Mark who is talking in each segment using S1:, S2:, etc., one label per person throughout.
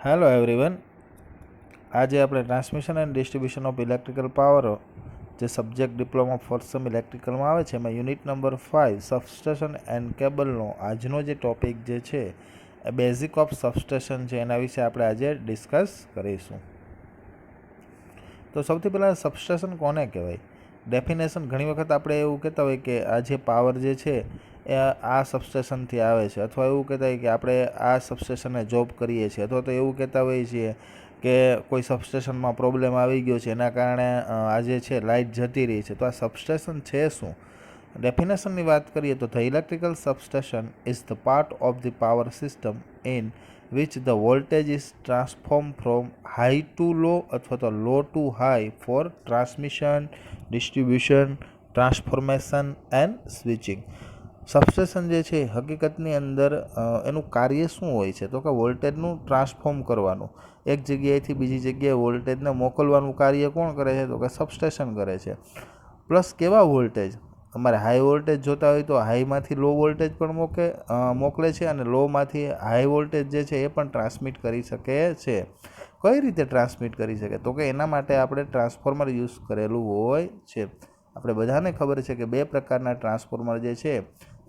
S1: Hello everyone, આજે આપણે transmission and distribution of electrical power જે સબ્જેક્ટ ડિપ્લોમા ફોર્થ સેમ ઇલેક્ટ્રિકલમાં આવે છે એમાં યુનિટ નંબર 5 સબસ્ટેશન એન્ડ કેબલનો આજનો જે ટોપિક જે છે એ બેઝિક ઓફ સબસ્ટેશન છે, એના વિશે આપણે આજે ડિસ્કસ કરીશું. તો સૌથી પહેલાં સબસ્ટેશન કોને કહેવાય? ડેફિનેશન ઘણી વખત આપણે એવું કહેતા હોય કે આ જે પાવર જે છે એ આ સબસ્ટેશનથી આવે છે, અથવા એવું કહેતા હોય કે આપણે આ સબસ્ટેશનને જોબ કરીએ છીએ, અથવા તો એવું કહેતા હોઈએ છીએ કે કોઈ સબસ્ટેશનમાં પ્રોબ્લેમ આવી ગયો છે એના કારણે આ જે છે લાઇટ જતી રહી છે. તો આ સબસ્ટેશન છે શું? ડેફિનેશનની વાત કરીએ તો the electrical substation is the part of the power system in which the voltage is transformed from high to low અથવા તો low to high for transmission, distribution, transformation and switching. Substation જે છે હકીકતની અંદર એનું કાર્ય શું હોય છે? તો કે વોલ્ટેજનું ટ્રાન્સફોર્મ કરવાનું, એક જગ્યાએથી બીજી જગ્યાએ વોલ્ટેજને મોકલવાનું કાર્ય કોણ કરે છે? તો કે સબસ્ટેશન કરે છે. પ્લસ કેવા વોલ્ટેજ? અમારે હાઈ વોલ્ટેજ જોતા હોય તો હાઈમાંથી લો વોલ્ટેજ પણ મોકલે છે, અને લોમાંથી હાઈ વોલ્ટેજ જે છે એ પણ ટ્રાન્સમિટ કરી શકે છે. કઈ રીતે ટ્રાન્સમિટ કરી શકે? તો કે એના માટે આપણે ટ્રાન્સફોર્મર યુઝ કરેલું હોય છે. આપણે બધાને ખબર છે કે બે પ્રકારના ટ્રાન્સફોર્મર જે છે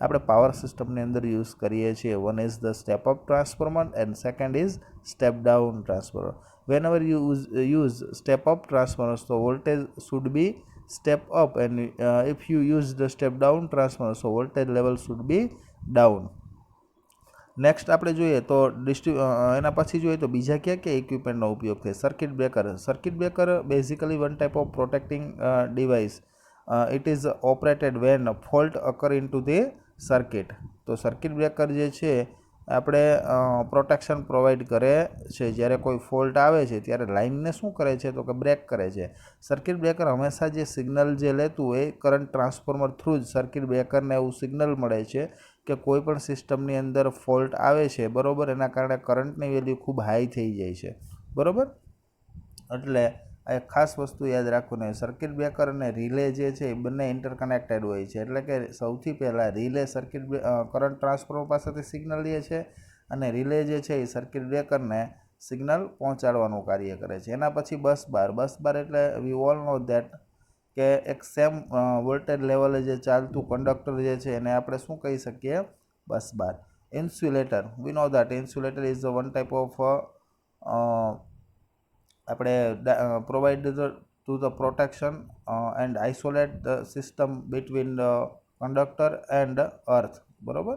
S1: આપણે પાવર સિસ્ટમની અંદર યુઝ કરીએ છીએ. One is the step up transformer and second is step down transformer. whenever you use step up transformers, so voltage should be step up, and if you use the step down transformer, so voltage level should be down. Next આપણે જોઈએ તો એના પછી જોઈએ તો બીજા ક્યાં ઇક્વિપમેન્ટનો ઉપયોગ થાય? Circuit breaker. Circuit breaker basically one type of protecting device. It is operated when fault occur in two the circuit. તો સર્કિટ બ્રેકર જે છે આપણે પ્રોટેક્શન પ્રોવાઈડ કરે છે. જ્યારે કોઈ ફોલ્ટ આવે છે ત્યારે લાઇનને શું કરે છે? તો કે બ્રેક કરે છે. સર્કિટ બ્રેકર હંમેશા જે સિગ્નલ જે લેતું હોય કરંટ ટ્રાન્સફોર્મર થ્રુ જ સર્કિટ બ્રેકરને એવું સિગ્નલ મળે છે કે કોઈ પણ સિસ્ટમની અંદર ફોલ્ટ આવે છે, બરાબર, એના કારણે કરંટની વેલ્યુ ખૂબ હાઈ થઈ જાય છે, બરાબર. એટલે આ એક ખાસ વસ્તુ યાદ રાખવાની, સર્કિટ બ્રેકર અને રિલે જે છે એ બંને ઇન્ટરકનેક્ટેડ હોય છે. એટલે કે સૌથી પહેલાં રિલે સર્કિટ કરંટ ટ્રાન્સફોર્મર પાસેથી સિગ્નલ લે છે, અને રિલે જે છે એ સર્કિટ બ્રેકરને સિગ્નલ પહોંચાડવાનું કાર્ય કરે છે. એના પછી બસ બાર એટલે વી ઓલ નો ધેટ કે એક સેમ વોલ્ટેજ લેવલે જે ચાલતું કંડક્ટર જે છે એને આપણે શું કહી શકીએ? Bus bar. Insulator, we know that insulator is one type of આપણે provide to the protection and isolate the system between the conductor and earth, બરાબર.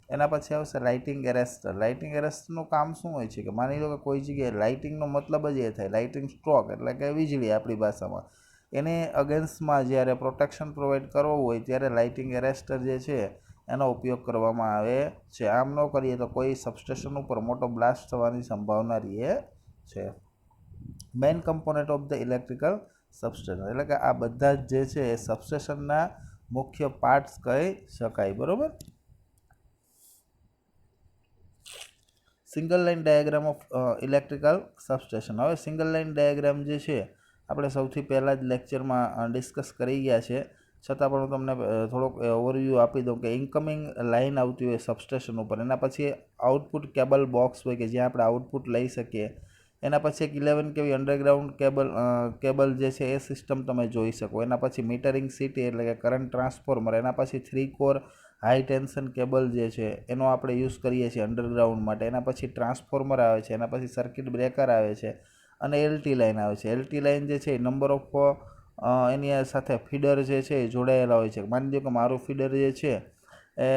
S1: એના પછી આવશે લાઇટિંગ એરેસ્ટર. લાઇટિંગ એરેસ્ટરનું કામ શું હોય છે કે માની લો કે કોઈ જગ્યાએ લાઇટિંગનો મતલબ જ એ થાય, લાઇટિંગ સ્ટ્રોક એટલે કે વીજળી આપણી ભાષામાં, એની અગેન્સ્ટમાં જ્યારે પ્રોટેક્શન પ્રોવાઈડ કરવું હોય ત્યારે લાઇટિંગ એરેસ્ટર જે છે એનો ઉપયોગ કરવામાં આવે છે. આમ ન કરીએ તો કોઈ સબસ્ટેશન ઉપર મોટો બ્લાસ્ટ થવાની સંભાવના રહે છે. Main component of the electrical substation, એટલે કે આ બધા જ જે છે એ સબસ્ટેશનના મુખ્ય પાર્ટ્સ કહી શકાય, બરાબર. Single line diagram of electrical substation. હવે સિંગલ લાઇન ડાયાગ્રામ જે છે આપણે સૌથી પહેલાં જ લેક્ચરમાં ડિસ્કસ કરી ગયા છે, છતાં પણ હું તમને થોડોક ઓવરવ્યૂ આપી દઉં કે ઇન્કમિંગ લાઇન આવતી હોય સબસ્ટેશન ઉપર, એના પછી આઉટપુટ કેબલ બોક્સ હોય કે જ્યાં આપણે આઉટપુટ લઈ શકીએ, એના પછી એક 11 kV અંડરગ્રાઉન્ડ કેબલ જે છે એ સિસ્ટમ તમે જોઈ શકો. એના પછી મીટરિંગ સિટી એટલે કે કરંટ ટ્રાન્સફોર્મર. એના પછી 3 કોર હાઈ ટેન્શન કેબલ જે છે એનો આપણે યુઝ કરીએ છીએ અંડરગ્રાઉન્ડ માટે. એના પછી ટ્રાન્સફોર્મર આવે છે, એના પછી સર્કિટ બ્રેકર આવે છે, અને એલટી લાઇન આવે છે. એલટી લાઇન જે છે એ નંબર ઓફ એની સાથે ફીડર જે છે એ જોડાયેલા હોય છે. માની લો કે મારું ફીડર જે છે એ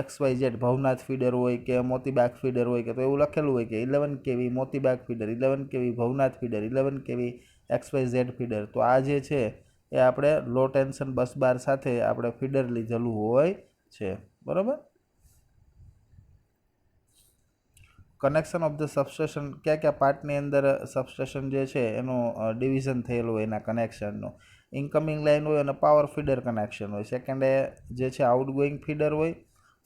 S1: XYZ ભવનાથ ફીડર હોય કે મોતીબાગ ફીડર હોય કે, તો એવું લખેલું હોય કે 11 kV Moti Bagh feeder, 11 kV Bhavnath feeder, 11 kV XYZ feeder. તો આ જે છે એ આપણે લો ટેન્શન બસ બાર સાથે આપણે ફીડર લીધેલું હોય છે, બરાબર. કનેક્શન ઓફ ધ સબસ્ટેશન, કયા પાર્ટની અંદર સબસ્ટેશન જે છે એનું ડિવિઝન થયેલું હોય એના કનેક્શનનું. ઇન્કમિંગ લાઇન હોય અને પાવર ફીડર કનેક્શન હોય. સેકન્ડ જે છે આઉટગોઈંગ ફીડર હોય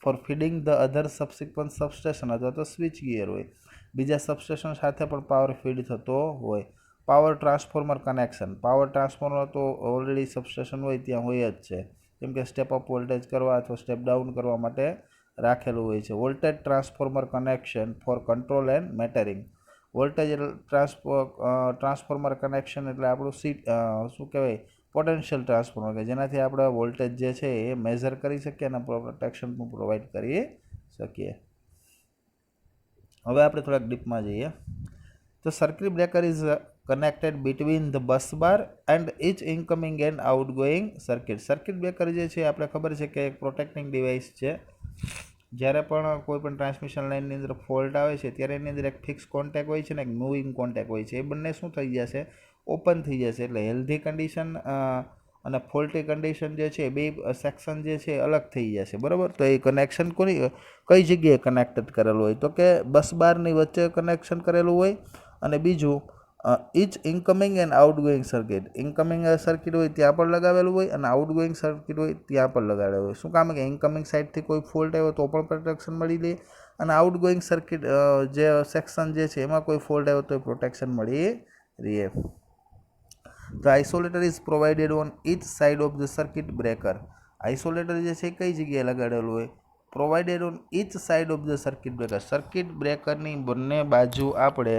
S1: for feeding the other subsequent substation, અથવા તો સ્વિચ ગિયર હોય, બીજા સબસ્ટેશન સાથે પણ પાવર ફીડ થતો હોય. Power transformer connection. Power transformer તો ઓલરેડી સબસ્ટેશન હોય ત્યાં હોય જ છે, કેમ કે સ્ટેપ અપ વોલ્ટેજ કરવા અથવા સ્ટેપ ડાઉન કરવા માટે રાખેલું હોય છે. Voltage transformer connection for control and metering. Voltage transformer connection એટલે આપણું શું કહેવાય પોટેન્શિયલ ટ્રાન્સફોર્મર કે જેનાથી આપણે વોલ્ટેજ જે છે એ મેઝર કરી શકીએ અને પ્રોટેક્શન પણ પ્રોવાઈડ કરી શકીએ. હવે આપણે થોડાક ડીપમાં જઈએ. તો circuit breaker is connected between the bus bar and each incoming and outgoing circuit. Circuit breaker જે છે આપણે ખબર છે કે એક પ્રોટેક્ટિંગ ડિવાઇસ છે. જ્યારે પણ કોઈ પણ ટ્રાન્સમિશન લાઇનની અંદર ફોલ્ટ આવે છે ત્યારે એની અંદર એક ફિક્સ કોન્ટેક્ટ હોય છે ને એક મૂવિંગ કોન્ટેક્ટ હોય છે. એ બંને શું થઈ જશે? ઓપન થઈ જશે. એટલે હેલ્ધી કન્ડિશન અને ફોલ્ટી કન્ડિશન જે છે બે સેક્શન જે છે અલગ થઈ જશે. બરાબર. તો એ કનેક્શન કઈ જગ્યાએ કનેક્ટેડ કરેલું હોય? તો કે બસ બારની વચ્ચે કનેક્શન કરેલું હોય. અને બીજું each incoming and outgoing circuit. Incoming circuit હોય ત્યાં પણ લગાવેલું હોય અને આઉટગોઈંગ સર્કિટ હોય ત્યાં પણ લગાવેલું હોય. શું કામ કે ઇનકમિંગ સાઇડથી કોઈ ફોલ્ટ આવ્યો તો પણ પ્રોટેક્શન મળી લે અને આઉટગોઈંગ સર્કિટ જે સેક્શન જે છે એમાં કોઈ ફોલ્ટ આવ્યો તો પ્રોટેક્શન મળી રહે. The isolator is provided on each side of the circuit breaker. Isolator જે છે કઈ જગ્યાએ લગાડેલું હોય? Provided on each side of the circuit breaker. Circuit બ્રેકરની બંને બાજુ આપણે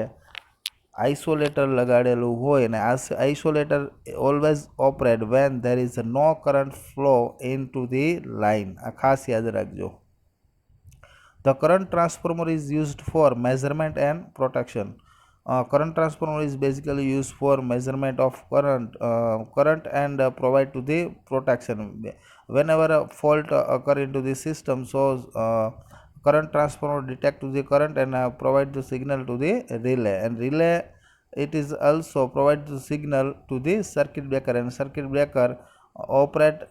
S1: આઇસોલેટર લગાડેલું હોય અને આ isolator always operate when there is no current flow in two the line. આ ખાસ યાદ રાખજો. The current transformer is used for measurement and protection. Current transformer is basically used for measurement of current and provide to the protection. Whenever a fault occur into the system, so current transformer detect to the current and provide the signal to the relay, and relay it is also provide the signal to the circuit breaker, and circuit breaker operate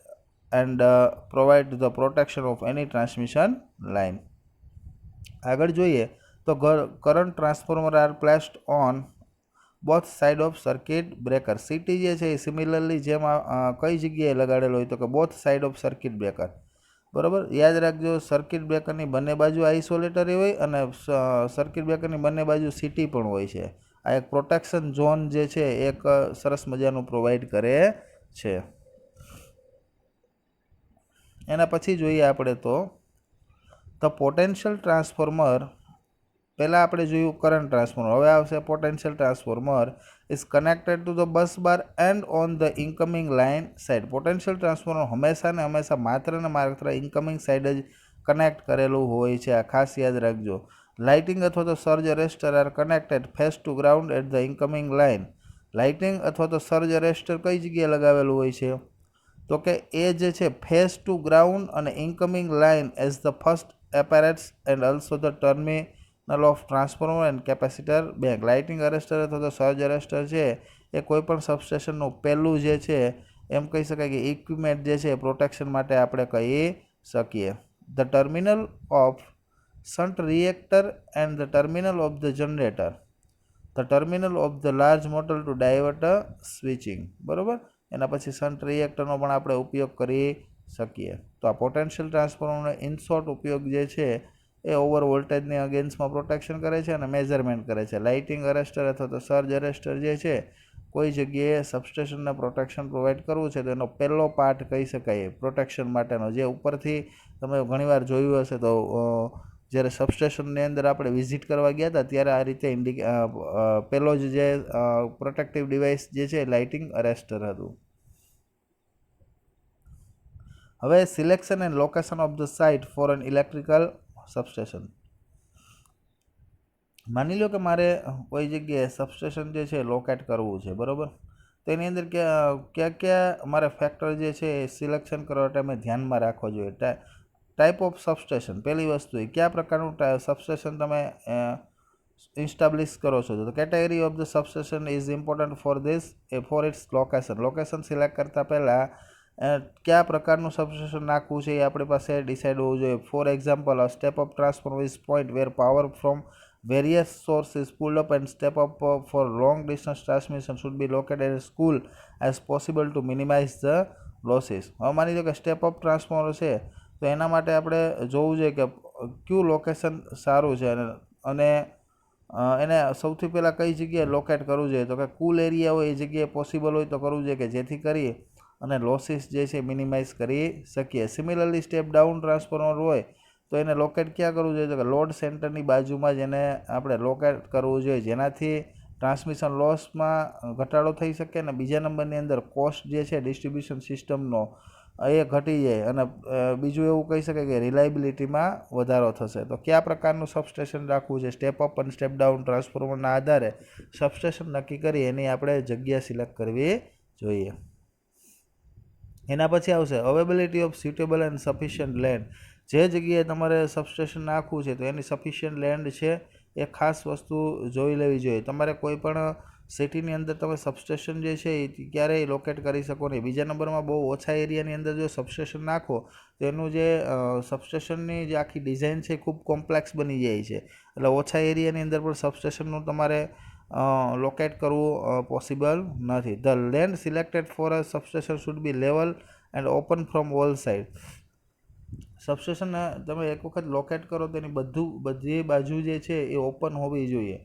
S1: and provide the protection of any transmission line. આગળ જોઈએ તો current transformer are placed on both side of circuit breaker. CT જે છે એ similarly જેમાં કઈ જગ્યાએ લગાડેલો હોય તો કે both side of circuit breaker. બરાબર. યાદ રાખજો સર્કિટ બ્રેકરની બંને બાજુ આઇસોલેટર હોય અને સર્કિટ બ્રેકરની બંને બાજુ સીટી પણ હોય છે. આ એક પ્રોટેક્શન ઝોન જે છે એક સરસ મજાનું પ્રોવાઈડ કરે છે. એના પછી જોઈએ આપણે તો પોટેન્શિયલ ટ્રાન્સફોર્મર. પહેલાં આપણે જોયું કરંટ ટ્રાન્સફોર્મર, હવે આવશે potential transformer is connected to the bus bar and on the incoming line side. Potential transformer હંમેશા માત્ર ને માત્ર ઇન્કમિંગ સાઇડ જ કનેક્ટ કરેલું હોય છે. આ ખાસ યાદ રાખજો. લાઇટિંગ અથવા તો surge arrester are connected phase to ground at the incoming line. Lighting અથવા તો સર્જ અરેસ્ટર કઈ જગ્યાએ લગાવેલું હોય છે? તો કે એ જે છે ફેસ ટુ ગ્રાઉન્ડ અને incoming line as the first apparatus and also the terminal of transformer and capacitor bank. Lighting arrester અથવા તો સર્જ અરેસ્ટર છે એ કોઈપણ સબસ્ટેશનનું પહેલું જે છે એમ કહી શકાય કે ઇક્વિપમેન્ટ જે છે પ્રોટેક્શન માટે આપણે કહી શકીએ. The terminal of shunt reactor and the terminal of the generator. The terminal of the large motor to divert switching. બરાબર. એના પછી શન્ટ રિએક્ટરનો પણ આપણે ઉપયોગ કરી શકીએ. તો આ પોટેન્શિયલ ટ્રાન્સફોર્મરનો ઇન શોર્ટ ઉપયોગ જે છે એ ઓવર વોલ્ટેજની અગેન્સ્ટમાં પ્રોટેક્શન કરે છે અને મેઝરમેન્ટ કરે છે. લાઇટિંગ અરેસ્ટર અથવા તો સર્જ અરેસ્ટર જે છે કોઈ જગ્યાએ સબસ્ટેશનને પ્રોટેક્શન પ્રોવાઈડ કરવું છે તો એનો પહેલો પાર્ટ કહી શકાય પ્રોટેક્શન માટેનો. જે ઉપરથી તમે ઘણીવાર જોયું હશે તો જ્યારે સબસ્ટેશનની અંદર આપણે વિઝિટ કરવા ગયા હતા ત્યારે આ રીતે પહેલો જ જે પ્રોટેક્ટિવ ડિવાઇસ જે છે લાઇટિંગ અરેસ્ટર હતું. હવે selection and location of the site for an electrical substation. માની લો કે મારે કોઈ જગ્યાએ સબસ્ટેશન જે છે લોકેટ કરવું છે. બરાબર. તો એની અંદર ક્યાં મારે ફેક્ટર જે છે એ સિલેક્શન કરવા ટાઈમે ધ્યાનમાં રાખવો જોઈએ. Type of substation. પહેલી વસ્તુ એ કયા પ્રકારનું સબસ્ટેશન તમે ઇસ્ટાબ્લિશ કરો છો. તો category of the substation is important for its location. Location select કરતાં પહેલાં કયા પ્રકારનું સબસ્ટેશન નાખવું છે એ આપણી પાસે ડિસાઇડ હોવું જોઈએ. For example a step up transformer is point where power from various sources pulled up and step up for long distance transmission should be located as cool as possible to minimize the losses. હવે માની લો કે step up transformer છે તો એના માટે આપણે જોવું જોઈએ કે કયું લોકેશન સારું છે અને એને સૌથી પહેલાં કઈ જગ્યાએ લોકેટ કરવું જોઈએ. તો કે કુલ એરિયા હોય એ જગ્યાએ પોસિબલ હોય તો કરવું જોઈએ કે જેથી કરી અને લોસીસ જે છે મિનિમાઇઝ કરી શકીએ. સિમિલરલી સ્ટેપ ડાઉન ટ્રાન્સફોર્મર હોય તો એને લોકેટ ક્યાં કરવું જોઈએ? તો કે લોડ સેન્ટરની બાજુમાં જ એને આપણે લોકેટ કરવું જોઈએ, જેનાથી ટ્રાન્સમિશન લોસમાં ઘટાડો થઈ શકે અને બીજા નંબરની અંદર કોસ્ટ જે છે ડિસ્ટ્રીબ્યુશન સિસ્ટમનો એ ઘટી જાય અને બીજું એવું કહી શકાય કે રિલાયબિલિટીમાં વધારો થશે. તો કયા પ્રકારનું સબસ્ટેશન રાખવું છે? સ્ટેપ અપ અને સ્ટેપ ડાઉન ટ્રાન્સફોર્મરના આધારે સબસ્ટેશન નક્કી કરી એની આપણે જગ્યા સિલેક્ટ કરવી જોઈએ. એના પછી આવશે availability of suitable and sufficient land. જે જગ્યાએ તમારે સબસ્ટેશન નાખવું છે તો એની સફિશિયન્ટ લેન્ડ છે એ ખાસ વસ્તુ જોઈ લેવી જોઈએ. તમારે કોઈ પણ સિટીની અંદર તમે સબસ્ટેશન જે છે એ ક્યારેય લોકેટ કરી શકો નહીં. બીજા નંબરમાં બહુ ઓછા એરિયાની અંદર જો સબસ્ટેશન નાખો તો એનું જે સબસ્ટેશનની જે આખી ડિઝાઇન છે એ ખૂબ કોમ્પ્લેક્સ બની જાય છે. એટલે ઓછા એરિયાની અંદર પણ સબસ્ટેશનનું તમારે લોકેટ કરવું પોસિબલ નથી. The land selected for a substation should be level and open from all side. Substation તમે એક વખત લોકેટ કરો તો એની બધી બાજુ જે છે એ ઓપન હોવી જોઈએ.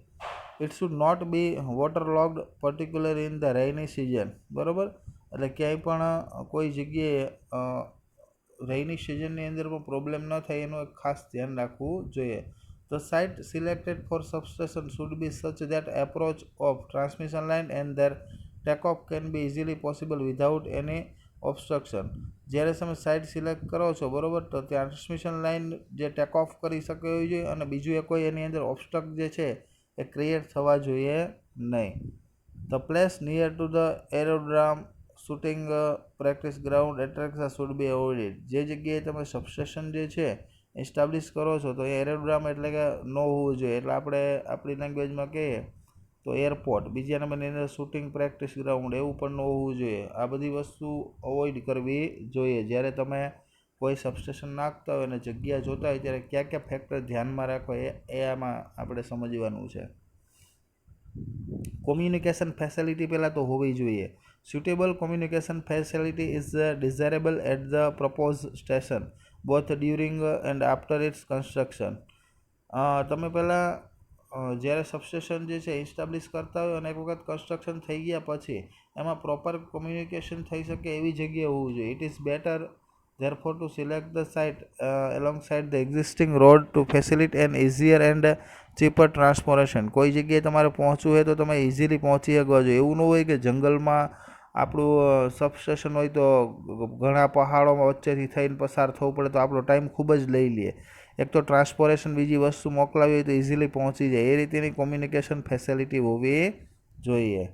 S1: It should not be water logged particular in the rainy season. બરાબર, એટલે ક્યાંય પણ કોઈ જગ્યાએ રેઇની સિઝનની અંદર પણ પ્રોબ્લેમ ન થાય એનું એક ખાસ ધ્યાન રાખવું જોઈએ. The site selected for substation should be such that approach of transmission line and their takeoff can be easily possible without any obstruction. જ્યારે તમે સાઇટ સિલેક્ટ કરો છો બરાબર, તો ટ્રાન્સમિશન લાઇન જે ટેક ઓફ કરી શકે એવી જોઈએ અને બીજું એ કોઈ એની અંદર ઓબ્સ્ટક જે છે એ ક્રિએટ થવા જોઈએ નહીં. The place near to the aerodrome shooting practice ground attraction should be avoided. જે જગ્યાએ તમે સબસ્ટેશન જે છે એસ્ટાબ્લિશ કરો છો તો એરોડ્રામ એટલે કે ન હોવું જોઈએ. એટલે આપણે આપણી લેંગ્વેજમાં કહીએ તો એરપોર્ટ, બીજા નંબરની અંદર શૂટિંગ પ્રેક્ટિસ ગ્રાઉન્ડ એવું પણ ન હોવું જોઈએ. આ બધી વસ્તુ અવોઇડ કરવી જોઈએ. જ્યારે તમે કોઈ સબસ્ટેશન નાખતા હોય અને જગ્યા જોતા હોય ત્યારે કયા કયા ફેક્ટર ધ્યાનમાં રાખો એ આમાં આપણે સમજવાનું છે. કોમ્યુનિકેશન ફેસિલિટી પહેલાં તો હોવી જોઈએ. Suitable communication facility is desirable at the propose station both during and after its construction. તમે પહેલાં જ્યારે સબસ્ટેશન જે છે ઇસ્ટાબ્લિશ કરતા હોય અને એક વખત કન્સ્ટ્રક્શન થઈ ગયા પછી એમાં પ્રોપર કોમ્યુનિકેશન થઈ શકે એવી જગ્યાએ હોવું જોઈએ. It is better therefore to select the site alongside the existing road to facilitate an easier and cheaper transportation. કોઈ જગ્યાએ તમારે પહોંચવું હોય તો તમે ઇઝીલી પહોંચી શકો છો. એવું ન હોય કે જંગલમાં આપણું સબસ્ટેશન હોય તો ઘણા પહાડોમાં વચ્ચેથી થઈને પસાર થવું પડે તો આપણો ટાઈમ ખૂબ જ લઈ લે. એક તો ટ્રાન્સપોર્ટેશન, બીજી વસ્તુ મોકલાવી હોય તો ઇઝીલી પહોંચી જાય. એ રીતેની કોમ્યુનિકેશન ફેસિલિટી હોવી જોઈએ.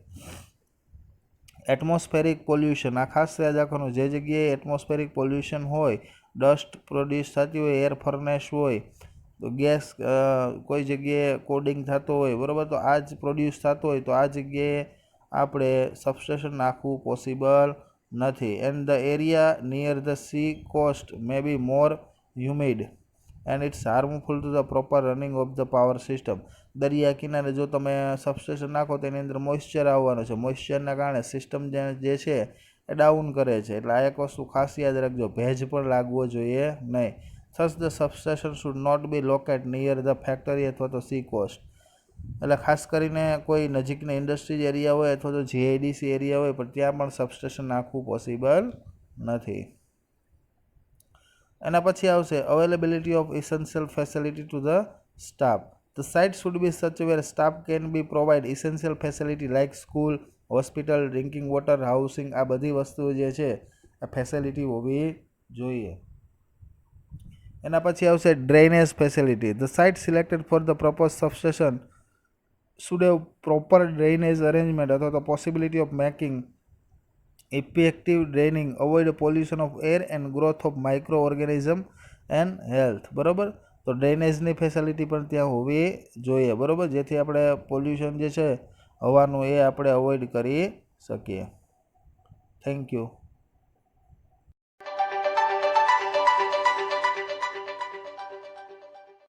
S1: એટમોસ્ફેરિક પોલ્યુશન, આ ખાસ યાદ રાખવાનું. જે જગ્યાએ એટમોસ્ફેરિક પોલ્યુશન હોય, ડસ્ટ પ્રોડ્યુસ થતી હોય, એર ફર્નેસ હોય, તો ગેસ કોઈ જગ્યાએ કોડિંગ થતો હોય બરાબર, તો આ જ પ્રોડ્યુસ થતો હોય તો આ જગ્યાએ આપણે સબસ્ટેશન નાખવું પોસિબલ નથી. And the area near the sea coast may be more humid and it's harmful to the proper running of the power system. દરિયા કિનારે જો તમે સબસ્ટેશન નાખો તો એની અંદર મોઇશ્ચર આવવાનો છે. મોઇશ્ચરના કારણે સિસ્ટમ જે છે એ ડાઉન કરે છે. એટલે આ એક વસ્તુ ખાસ યાદ રાખજો, ભેજ પણ લાગવો જોઈએ નહીં. Thus the substation should not be locate near the factory અથવા તો સી કોસ્ટ. એટલે ખાસ કરીને કોઈ નજીકના ઇન્ડસ્ટ્રીઝ એરિયા હોય અથવા તો જીઆઈડીસી એરિયા હોય પણ ત્યાં પણ સબસ્ટેશન નાખવું પોસિબલ નથી. એના પછી આવશે availability of essential facility to the staff. The site should be such where staff can be provide essential facility like school, hospital, drinking water, housing. આ બધી વસ્તુઓ જે છે આ ફેસિલિટી હોવી જોઈએ. એના પછી આવશે drainage facility. The site selected for the propose substation should have proper drainage arrangement અથવા તો possibility of making effective draining, avoid pollution of air and growth of micro organism and health. બરાબર, તો ડ્રેનેજની facility પણ ત્યાં હોવી જોઈએ બરાબર, જેથી આપણે પોલ્યુશન જે છે હવાનું એ આપણે અવોઇડ કરી શકીએ. Thank you.